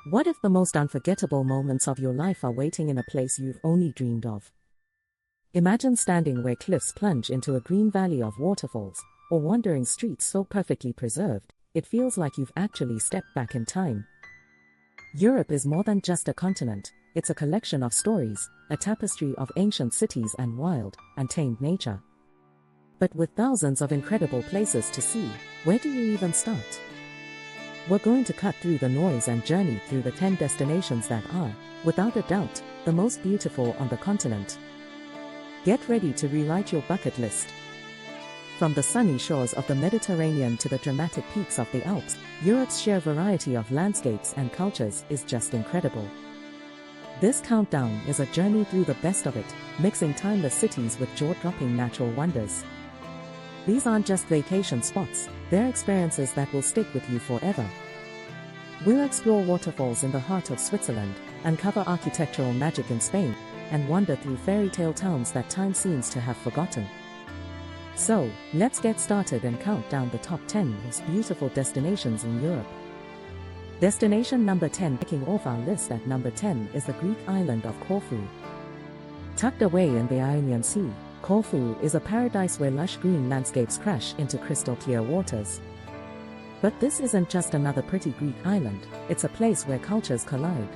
What if the most unforgettable moments of your life are waiting in a place you've only dreamed of? Imagine standing where cliffs plunge into a green valley of waterfalls, or wandering streets so perfectly preserved, it feels like you've actually stepped back in time. Europe is more than just a continent, it's a collection of stories, a tapestry of ancient cities and wild, untamed nature. But with thousands of incredible places to see, where do you even start? We're going to cut through the noise and journey through the 10 destinations that are, without a doubt, the most beautiful on the continent. Get ready to rewrite your bucket list. From the sunny shores of the Mediterranean to the dramatic peaks of the Alps, Europe's sheer variety of landscapes and cultures is just incredible. This countdown is a journey through the best of it, mixing timeless cities with jaw-dropping natural wonders. These aren't just vacation spots, they're experiences that will stick with you forever. We'll explore waterfalls in the heart of Switzerland, uncover architectural magic in Spain, and wander through fairy tale towns that time seems to have forgotten. So, let's get started and count down the top 10 most beautiful destinations in Europe. Destination number 10. Kicking off our list at number 10 is the Greek island of Corfu. Tucked away in the Ionian Sea, Corfu is a paradise where lush green landscapes crash into crystal clear waters. But this isn't just another pretty Greek island, it's a place where cultures collide.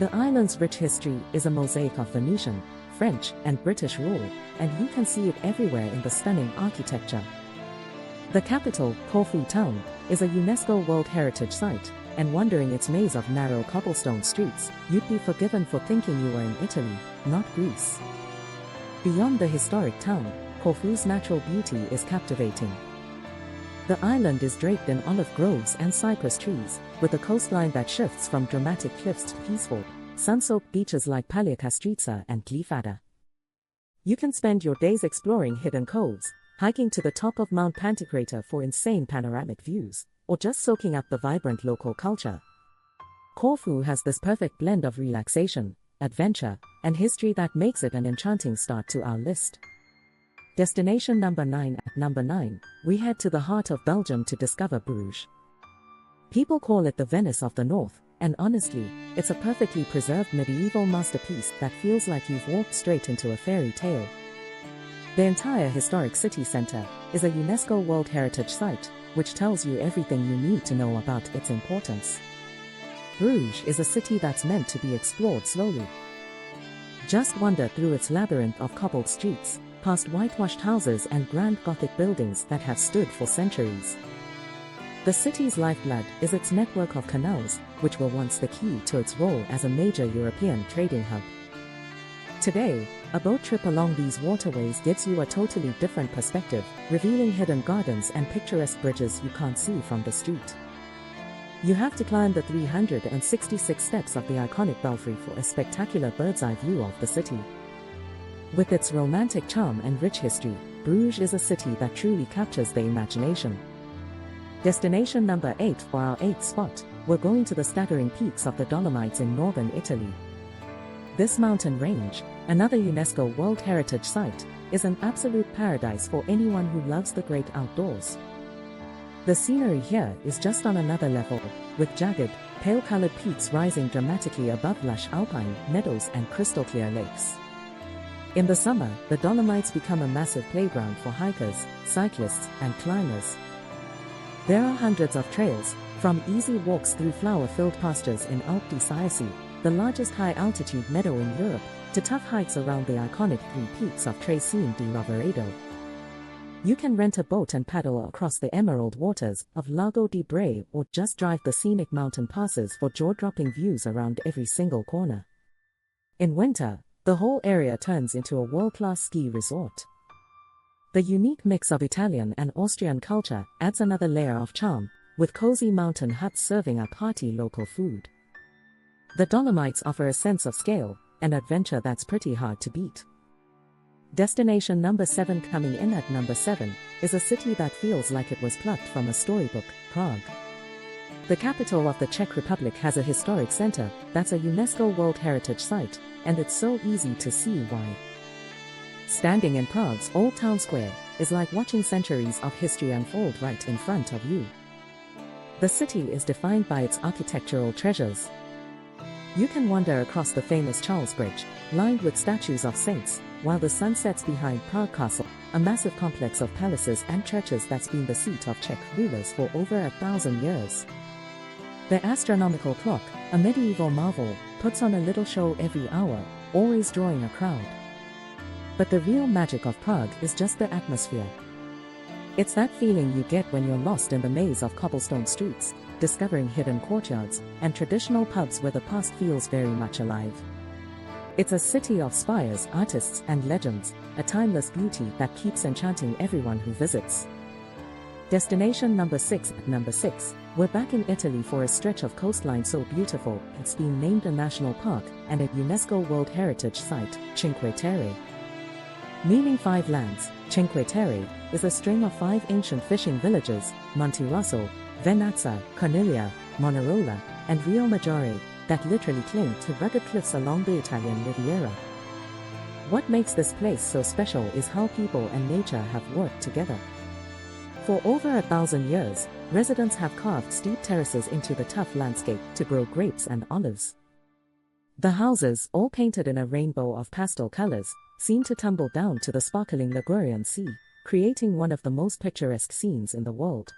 The island's rich history is a mosaic of Venetian, French, and British rule, and you can see it everywhere in the stunning architecture. The capital, Corfu town, is a UNESCO World Heritage Site, and wandering its maze of narrow cobblestone streets, you'd be forgiven for thinking you were in Italy, not Greece. Beyond the historic town, Corfu's natural beauty is captivating. The island is draped in olive groves and cypress trees, with a coastline that shifts from dramatic cliffs to peaceful, sun-soaked beaches like Pagliacastrizza and Glifada. You can spend your days exploring hidden coves, hiking to the top of Mount Pantocrator for insane panoramic views, or just soaking up the vibrant local culture. Corfu has this perfect blend of relaxation, adventure, and history that makes it an enchanting start to our list. Destination number 9. At number 9, we head to the heart of Belgium to discover Bruges. People call it the Venice of the North, and honestly, it's a perfectly preserved medieval masterpiece that feels like you've walked straight into a fairy tale. The entire historic city center is a UNESCO World Heritage Site, which tells you everything you need to know about its importance. Bruges is a city that's meant to be explored slowly. Just wander through its labyrinth of cobbled streets, past whitewashed houses and grand Gothic buildings that have stood for centuries. The city's lifeblood is its network of canals, which were once the key to its role as a major European trading hub. Today, a boat trip along these waterways gives you a totally different perspective, revealing hidden gardens and picturesque bridges you can't see from the street. You have to climb the 366 steps of the iconic belfry for a spectacular bird's-eye view of the city. With its romantic charm and rich history, Bruges is a city that truly captures the imagination. Destination number 8. For our 8th spot, we're going to the staggering peaks of the Dolomites in northern Italy. This mountain range, another UNESCO World Heritage Site, is an absolute paradise for anyone who loves the great outdoors. The scenery here is just on another level, with jagged, pale-colored peaks rising dramatically above lush alpine meadows and crystal-clear lakes. In the summer, the Dolomites become a massive playground for hikers, cyclists, and climbers. There are hundreds of trails, from easy walks through flower-filled pastures in Alpe d'Huez, the largest high-altitude meadow in Europe, to tough hikes around the iconic three peaks of Tracine di Roveredo. You can rent a boat and paddle across the emerald waters of Lago di Bray or just drive the scenic mountain passes for jaw-dropping views around every single corner. In winter, the whole area turns into a world-class ski resort. The unique mix of Italian and Austrian culture adds another layer of charm, with cozy mountain huts serving up hearty local food. The Dolomites offer a sense of scale and adventure that's pretty hard to beat. Destination number 7. Coming in at number 7 is a city that feels like it was plucked from a storybook, Prague. The capital of the Czech Republic has a historic center that's a UNESCO World Heritage Site, and it's so easy to see why. Standing in Prague's Old Town Square is like watching centuries of history unfold right in front of you. The city is defined by its architectural treasures. You can wander across the famous Charles Bridge, lined with statues of saints, while the sun sets behind Prague Castle, a massive complex of palaces and churches that's been the seat of Czech rulers for over 1,000 years. The astronomical clock, a medieval marvel, puts on a little show every hour, always drawing a crowd. But the real magic of Prague is just the atmosphere. It's that feeling you get when you're lost in the maze of cobblestone streets, discovering hidden courtyards and traditional pubs where the past feels very much alive. It's a city of spires, artists, and legends, a timeless beauty that keeps enchanting everyone who visits. Destination number 6. At number 6, we're back in Italy for a stretch of coastline so beautiful it's been named a national park and a UNESCO World Heritage Site, Cinque Terre. Meaning 5 lands, Cinque Terre is a string of 5 ancient fishing villages, Monterosso, Vernazza, Corniglia, Monarola, and Rio Maggiore, that literally cling to rugged cliffs along the Italian Riviera. What makes this place so special is how people and nature have worked together. For over 1,000 years, residents have carved steep terraces into the tough landscape to grow grapes and olives. The houses, all painted in a rainbow of pastel colors, seem to tumble down to the sparkling Ligurian Sea, creating one of the most picturesque scenes in the world.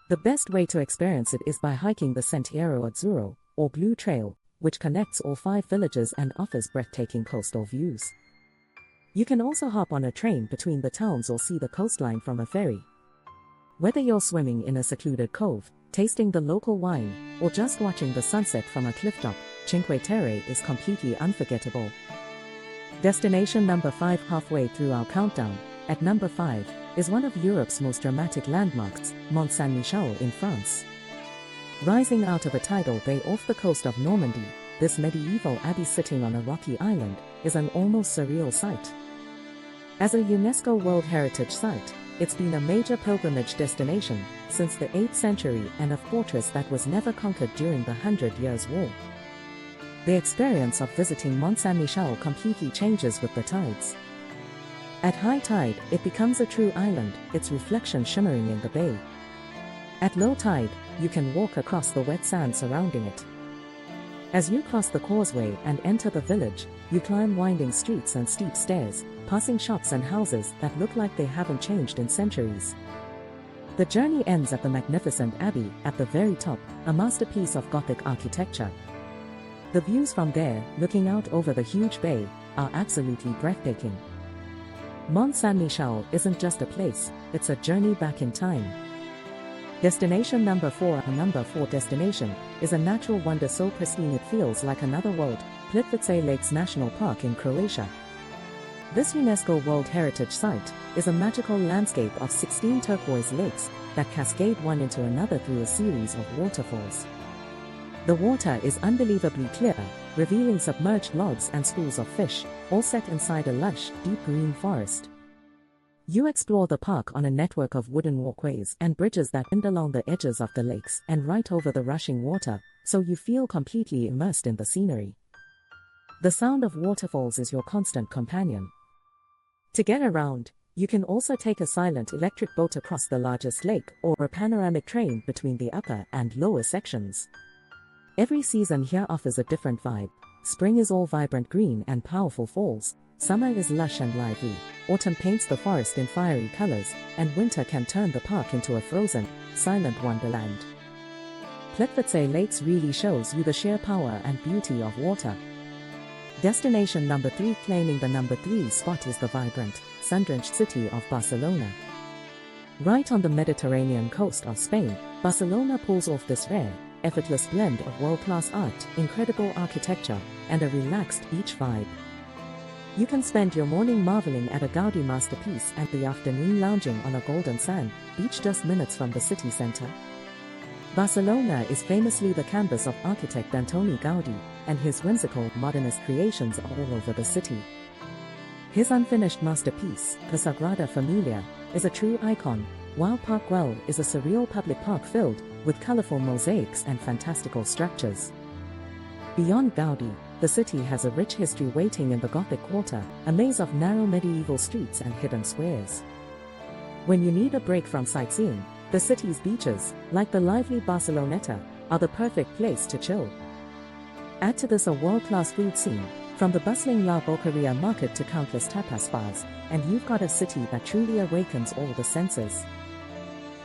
The best way to experience it is by hiking the Sentiero Azzurro, or Blue Trail, which connects all 5 villages and offers breathtaking coastal views. You can also hop on a train between the towns or see the coastline from a ferry. Whether you're swimming in a secluded cove, tasting the local wine, or just watching the sunset from a cliff top, Cinque Terre is completely unforgettable. Destination number 5. Halfway through our countdown, at number 5, is one of Europe's most dramatic landmarks, Mont Saint-Michel in France. Rising out of a tidal bay off the coast of Normandy, this medieval abbey sitting on a rocky island is an almost surreal sight. As a UNESCO World Heritage Site, it's been a major pilgrimage destination since the 8th century and a fortress that was never conquered during the 100 Years' War. The experience of visiting Mont Saint-Michel completely changes with the tides. At high tide, it becomes a true island, its reflection shimmering in the bay. At low tide, you can walk across the wet sand surrounding it. As you cross the causeway and enter the village, you climb winding streets and steep stairs, passing shops and houses that look like they haven't changed in centuries. The journey ends at the magnificent abbey at the very top, a masterpiece of Gothic architecture. The views from there, looking out over the huge bay, are absolutely breathtaking. Mont Saint-Michel isn't just a place, it's a journey back in time. Destination number 4. A number 4 destination is a natural wonder so pristine it feels like another world, Plitvice Lakes National Park in Croatia. This UNESCO World Heritage Site is a magical landscape of 16 turquoise lakes that cascade one into another through a series of waterfalls. The water is unbelievably clear, revealing submerged logs and schools of fish, all set inside a lush, deep green forest. You explore the park on a network of wooden walkways and bridges that wind along the edges of the lakes and right over the rushing water, so you feel completely immersed in the scenery. The sound of waterfalls is your constant companion. To get around, you can also take a silent electric boat across the largest lake or a panoramic train between the upper and lower sections. Every season here offers a different vibe. Spring is all vibrant green and powerful falls, summer is lush and lively, autumn paints the forest in fiery colors, and winter can turn the park into a frozen, silent wonderland. Plitvice Lakes really shows you the sheer power and beauty of water. Destination number 3. Claiming the number 3 spot is the vibrant, sun-drenched city of Barcelona. Right on the Mediterranean coast of Spain, Barcelona pulls off this rare, effortless blend of world-class art, incredible architecture, and a relaxed beach vibe. You can spend your morning marveling at a Gaudi masterpiece and the afternoon lounging on a golden sand beach just minutes from the city center. Barcelona is famously the canvas of architect Antoni Gaudi, and his whimsical, modernist creations are all over the city. His unfinished masterpiece, the Sagrada Familia, is a true icon, while Park Güell is a surreal public park filled with colorful mosaics and fantastical structures. Beyond Gaudi, the city has a rich history waiting in the Gothic Quarter, a maze of narrow medieval streets and hidden squares. When you need a break from sightseeing, The city's beaches, like the lively Barceloneta, are the perfect place to chill. Add to this a world-class food scene, from the bustling La Boqueria market to countless tapas bars, and you've got a city that truly awakens all the senses.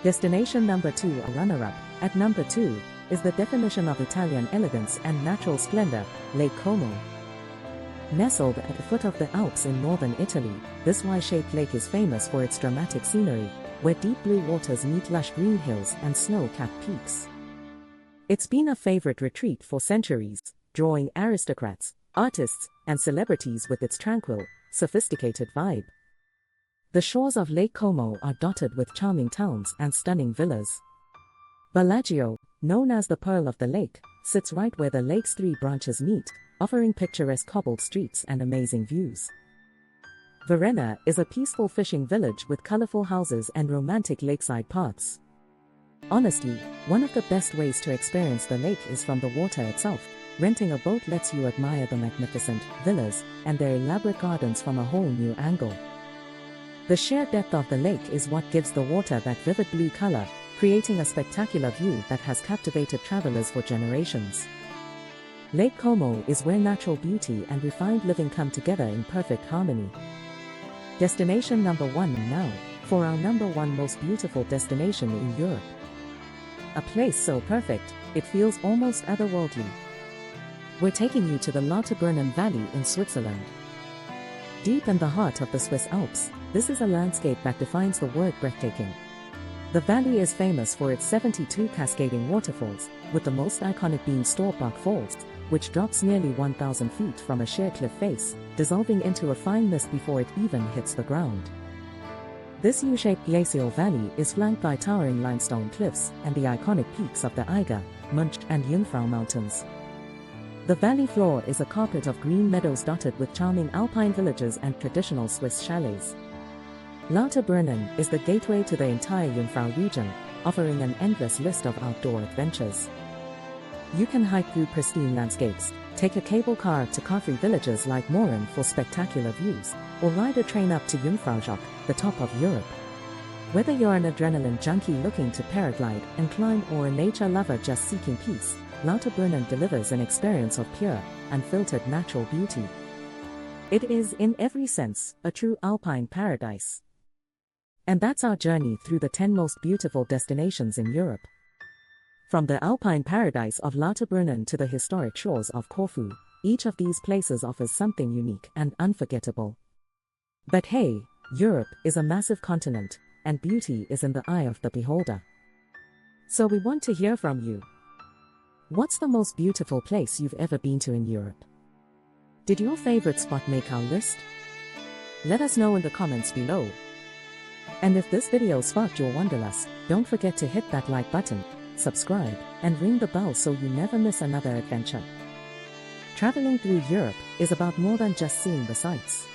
Destination number 2, a runner-up. At number 2, is the definition of Italian elegance and natural splendor, Lake Como. Nestled at the foot of the Alps in northern Italy, this Y-shaped lake is famous for its dramatic scenery, where deep blue waters meet lush green hills and snow-capped peaks. It's been a favorite retreat for centuries, drawing aristocrats, artists, and celebrities with its tranquil, sophisticated vibe. The shores of Lake Como are dotted with charming towns and stunning villas. Bellagio, known as the Pearl of the Lake, sits right where the lake's 3 branches meet, offering picturesque cobbled streets and amazing views. Varenna is a peaceful fishing village with colorful houses and romantic lakeside paths. Honestly, one of the best ways to experience the lake is from the water itself. Renting a boat lets you admire the magnificent villas and their elaborate gardens from a whole new angle. The sheer depth of the lake is what gives the water that vivid blue color, creating a spectacular view that has captivated travelers for generations. Lake Como is where natural beauty and refined living come together in perfect harmony. Destination number 1 now, for our number 1 most beautiful destination in Europe. A place so perfect, it feels almost otherworldly. We're taking you to the Lauterbrunnen Valley in Switzerland. Deep in the heart of the Swiss Alps, this is a landscape that defines the word breathtaking. The valley is famous for its 72 cascading waterfalls, with the most iconic being Storbach Falls, which drops nearly 1,000 feet from a sheer cliff face, dissolving into a fine mist before it even hits the ground. This U-shaped glacial valley is flanked by towering limestone cliffs and the iconic peaks of the Eiger, Munch, and Jungfrau mountains. The valley floor is a carpet of green meadows dotted with charming alpine villages and traditional Swiss chalets. Lauterbrunnen is the gateway to the entire Jungfrau region, offering an endless list of outdoor adventures. You can hike through pristine landscapes, take a cable car to car-free villages like Moren for spectacular views, or ride a train up to Jungfraujoch, the top of Europe. Whether you're an adrenaline junkie looking to paraglide and climb or a nature lover just seeking peace, Lauterbrunnen delivers an experience of pure, unfiltered natural beauty. It is, in every sense, a true alpine paradise. And that's our journey through the 10 most beautiful destinations in Europe. From the alpine paradise of Lauterbrunnen to the historic shores of Corfu, each of these places offers something unique and unforgettable. But hey, Europe is a massive continent, and beauty is in the eye of the beholder. So we want to hear from you. What's the most beautiful place you've ever been to in Europe? Did your favorite spot make our list? Let us know in the comments below. And if this video sparked your wanderlust, don't forget to hit that like button, subscribe, and ring the bell so you never miss another adventure. Traveling through Europe is about more than just seeing the sights.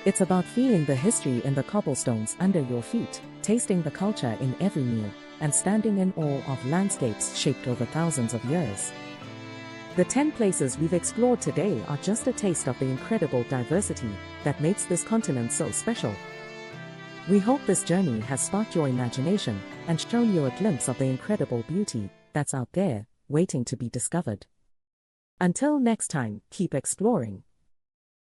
It's about feeling the history in the cobblestones under your feet, tasting the culture in every meal, and standing in awe of landscapes shaped over thousands of years. The 10 places we've explored today are just a taste of the incredible diversity that makes this continent so special. We hope this journey has sparked your imagination and shown you a glimpse of the incredible beauty that's out there, waiting to be discovered. Until next time, keep exploring.